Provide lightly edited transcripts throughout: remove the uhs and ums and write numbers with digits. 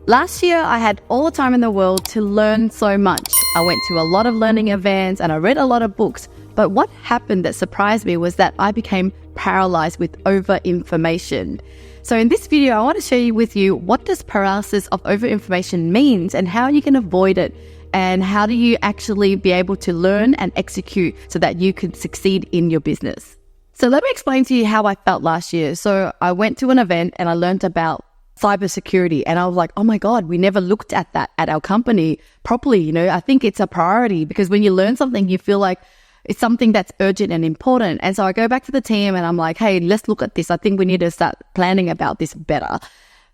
Last year, I had all the time in the world to learn so much. I went to a lot of learning events and I read a lot of books. But what happened that surprised me was that I became paralyzed with over-information. So in this video, I want to share with you what does paralysis of over-information means and how you can avoid it, and how do you actually be able to learn and execute so that you can succeed in your business. So let me explain to you how I felt last year. So I went to an event and I learned about cybersecurity, and I was like, oh my God, we never looked at that at our company properly. I think it's a priority, because when you learn something, you feel like it's something that's urgent and important. And so I go back to the team and I'm like, hey, let's look at this. I think we need to start planning about this better.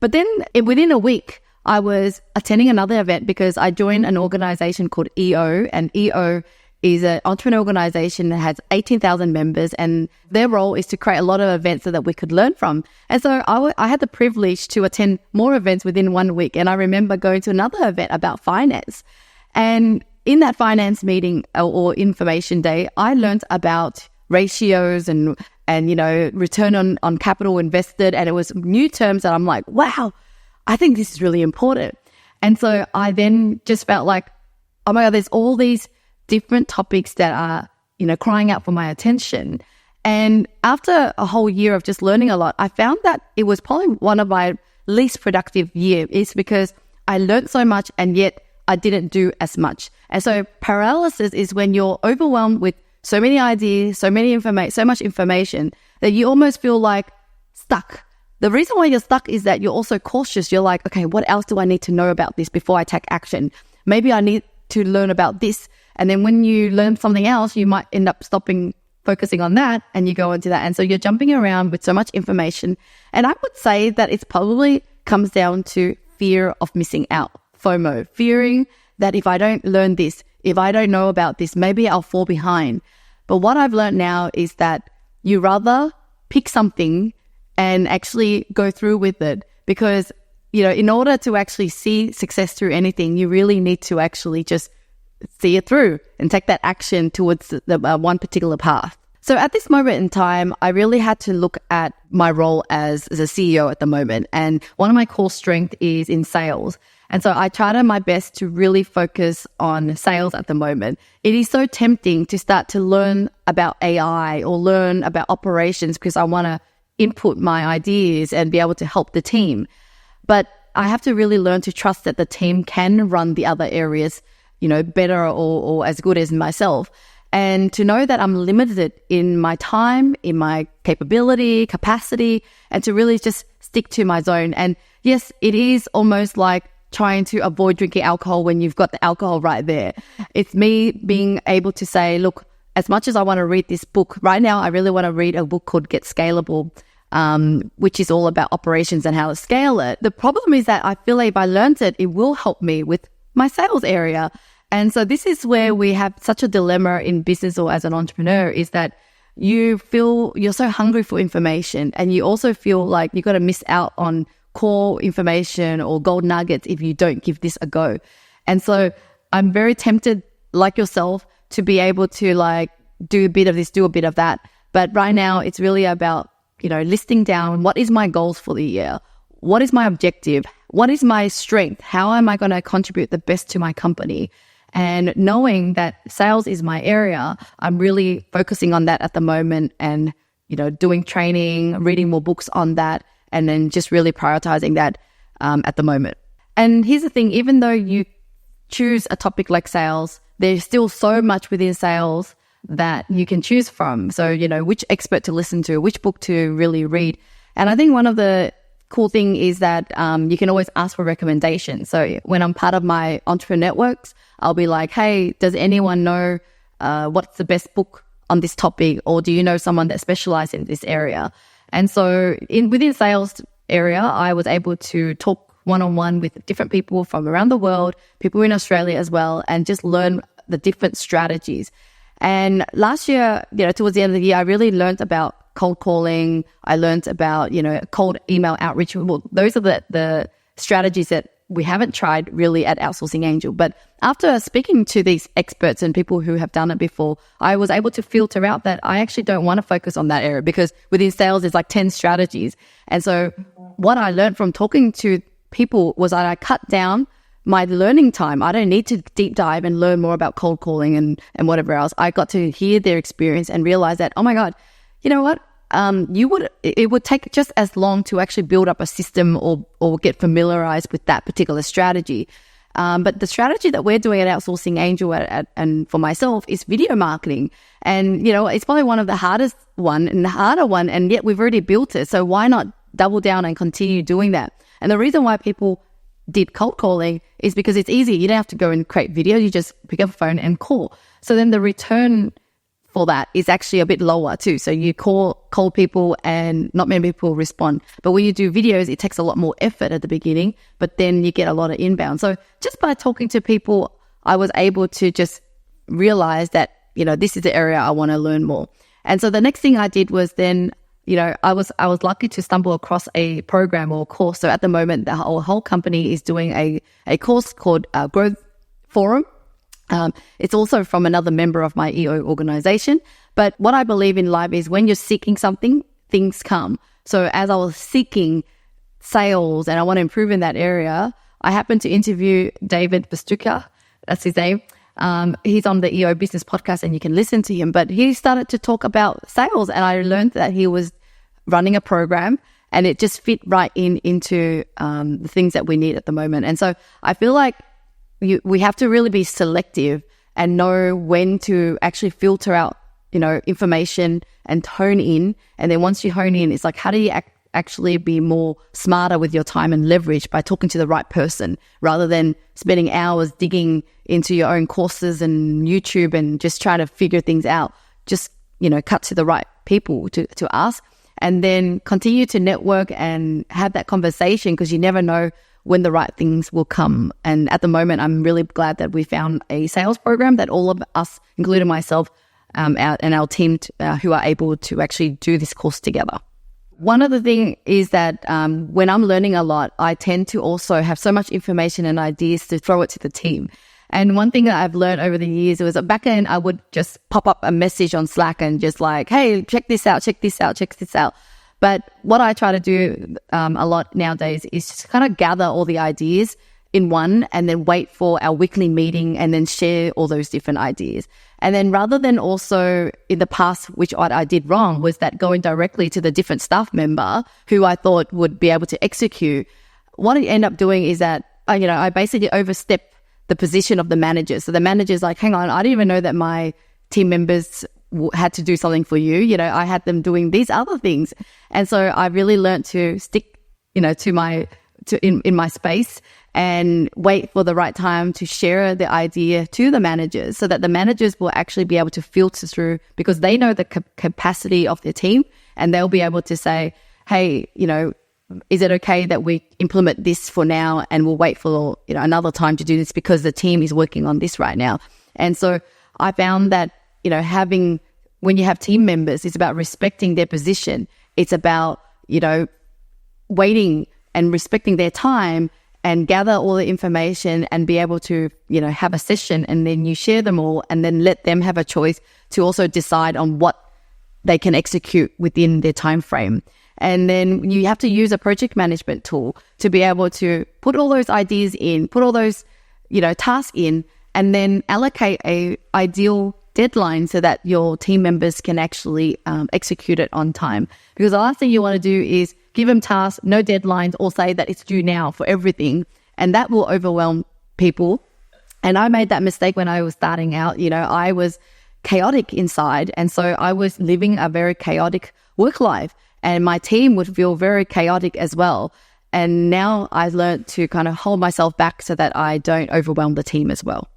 But then within a week, I was attending another event because I joined an organization called EO, and EO is an entrepreneur organization that has 18,000 members, and their role is to create a lot of events so that we could learn from. And so I had the privilege to attend more events within 1 week. And I remember going to another event about finance. And in that finance meeting or information day, I learned about ratios and return on capital invested. And it was new terms that I'm like, wow, I think this is really important. And so I then just felt like, oh my God, there's all these different topics that are, crying out for my attention. And after a whole year of just learning a lot, I found that it was probably one of my least productive years. It's because I learned so much and yet I didn't do as much. And so paralysis is when you're overwhelmed with so many ideas, so much information that you almost feel like stuck. The reason why you're stuck is that you're also cautious. You're like, okay, what else do I need to know about this before I take action? Maybe I need to learn about this. And then when you learn something else, you might end up focusing on that, and you go into that. And so you're jumping around with so much information. And I would say that it's probably comes down to fear of missing out, FOMO, fearing that if I don't learn this, if I don't know about this, maybe I'll fall behind. But what I've learned now is that you rather pick something and actually go through with it, because, in order to actually see success through anything, you really need to actually just see it through and take that action towards the one particular path. So at this moment in time, I really had to look at my role as a CEO at the moment. And one of my core strengths is in sales. And so I tried my best to really focus on sales at the moment. It is so tempting to start to learn about AI or learn about operations because I want to input my ideas and be able to help the team. But I have to really learn to trust that the team can run the other areas, better or as good as myself. And to know that I'm limited in my time, in my capacity, and to really just stick to my zone. And yes, it is almost like trying to avoid drinking alcohol when you've got the alcohol right there. It's me being able to say, look, as much as I want to read this book, right now I really want to read a book called Get Scalable, which is all about operations and how to scale it. The problem is that I feel like if I learned it, it will help me with my sales area. And so this is where we have such a dilemma in business or as an entrepreneur, is that you feel you're so hungry for information, and you also feel like you're going to miss out on core information or gold nuggets if you don't give this a go. And so I'm very tempted, like yourself, to be able to do a bit of this, do a bit of that. But right now it's really about, listing down what is my goals for the year? What is my objective? What is my strength? How am I going to contribute the best to my company? And knowing that sales is my area, I'm really focusing on that at the moment, and, doing training, reading more books on that, and then just really prioritizing that at the moment. And here's the thing, even though you choose a topic like sales, there's still so much within sales that you can choose from. So, which expert to listen to, which book to really read. And I think one of the cool thing is that you can always ask for recommendations. So when I'm part of my entrepreneur networks, I'll be like, hey, does anyone know what's the best book on this topic? Or do you know someone that specializes in this area? And so within sales area, I was able to talk one-on-one with different people from around the world, people in Australia as well, and just learn the different strategies. And last year, towards the end of the year, I really learned about cold calling. I learned about, cold email outreach. Well, those are the strategies that we haven't tried really at Outsourcing Angel. But after speaking to these experts and people who have done it before, I was able to filter out that I actually don't want to focus on that area, because within sales, there's like 10 strategies. And so what I learned from talking to people was that I cut down my learning time. I don't need to deep dive and learn more about cold calling and whatever else. I got to hear their experience and realize that, oh my God, you know what? It would take just as long to actually build up a system or get familiarized with that particular strategy. But the strategy that we're doing at Outsourcing Angel and for myself is video marketing. And, it's probably one of the hardest one and the harder one, and yet we've already built it. So why not double down and continue doing that? And the reason why people did cold calling is because it's easy. You don't have to go and create videos. You just pick up a phone and call. So then the return for that is actually a bit lower too. So you call people and not many people respond. But when you do videos, it takes a lot more effort at the beginning, but then you get a lot of inbound. So just by talking to people, I was able to just realize that, this is the area I want to learn more. And so the next thing I did was then, I was lucky to stumble across a program or course. So at the moment, the whole company is doing a course called Growth Forum. It's also from another member of my EO organization. But what I believe in life is when you're seeking something, things come. So as I was seeking sales and I want to improve in that area, I happened to interview David Bastuka. That's his name. He's on the EO Business Podcast and you can listen to him. But he started to talk about sales and I learned that he was running a program and it just fit right into the things that we need at the moment. And so I feel like we have to really be selective and know when to actually filter out, information and hone in. And then once you hone in, it's like, how do you actually be more smarter with your time and leverage by talking to the right person rather than spending hours digging into your own courses and YouTube and just trying to figure things out. Just, cut to the right people to ask and then continue to network and have that conversation because you never know when the right things will come. And at the moment, I'm really glad that we found a sales program that all of us, including myself, and our team who are able to actually do this course together. One other thing is that when I'm learning a lot, I tend to also have so much information and ideas to throw it to the team. And one thing that I've learned over the years was that back then I would just pop up a message on Slack and just like, hey, check this out, check this out, check this out. But what I try to do a lot nowadays is just kind of gather all the ideas in one and then wait for our weekly meeting and then share all those different ideas. And then rather than also in the past, which I did wrong, was that going directly to the different staff member who I thought would be able to execute, what I end up doing is that, I basically overstep the position of the manager. So the manager's like, hang on, I didn't even know that my team members had to do something for you. I had them doing these other things. And so I really learned to stick, in my space and wait for the right time to share the idea to the managers so that the managers will actually be able to filter through because they know the capacity of their team and they'll be able to say, hey, is it okay that we implement this for now and we'll wait for another time to do this because the team is working on this right now. And so I found that when you have team members, it's about respecting their position. It's about, waiting and respecting their time and gather all the information and be able to, have a session and then you share them all and then let them have a choice to also decide on what they can execute within their time frame. And then you have to use a project management tool to be able to put all those ideas in, put all those, tasks in, and then allocate a ideal deadline so that your team members can actually execute it on time. Because the last thing you want to do is give them tasks, no deadlines, or say that it's due now for everything. And that will overwhelm people. And I made that mistake when I was starting out. I was chaotic inside. And so I was living a very chaotic work life. And my team would feel very chaotic as well. And now I learned to kind of hold myself back so that I don't overwhelm the team as well.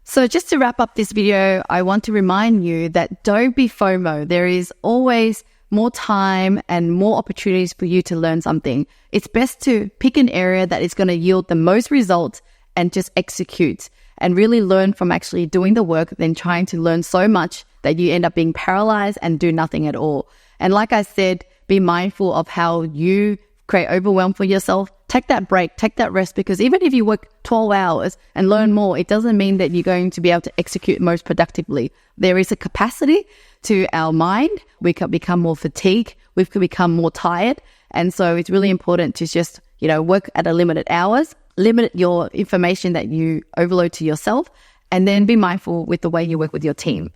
So just to wrap up this video, I want to remind you that don't be FOMO. There is always more time and more opportunities for you to learn something. It's best to pick an area that is going to yield the most results and just execute and really learn from actually doing the work than trying to learn so much that you end up being paralyzed and do nothing at all. And like I said, be mindful of how you create overwhelm for yourself. Take that break, take that rest, because even if you work 12 hours and learn more, it doesn't mean that you're going to be able to execute most productively. There is a capacity to our mind. We can become more fatigued. We can become more tired. And so it's really important to just, work at a limited hours, limit your information that you overload to yourself, and then be mindful with the way you work with your team.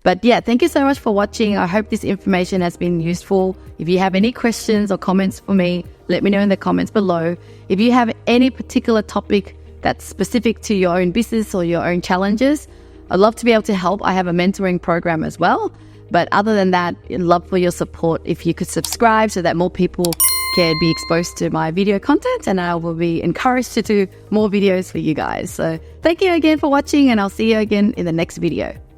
But yeah, thank you so much for watching. I hope this information has been useful. If you have any questions or comments for me, let me know in the comments below. If you have any particular topic that's specific to your own business or your own challenges, I'd love to be able to help. I have a mentoring program as well. But other than that, I'd love for your support if you could subscribe so that more people can be exposed to my video content, and I will be encouraged to do more videos for you guys. So thank you again for watching, and I'll see you again in the next video.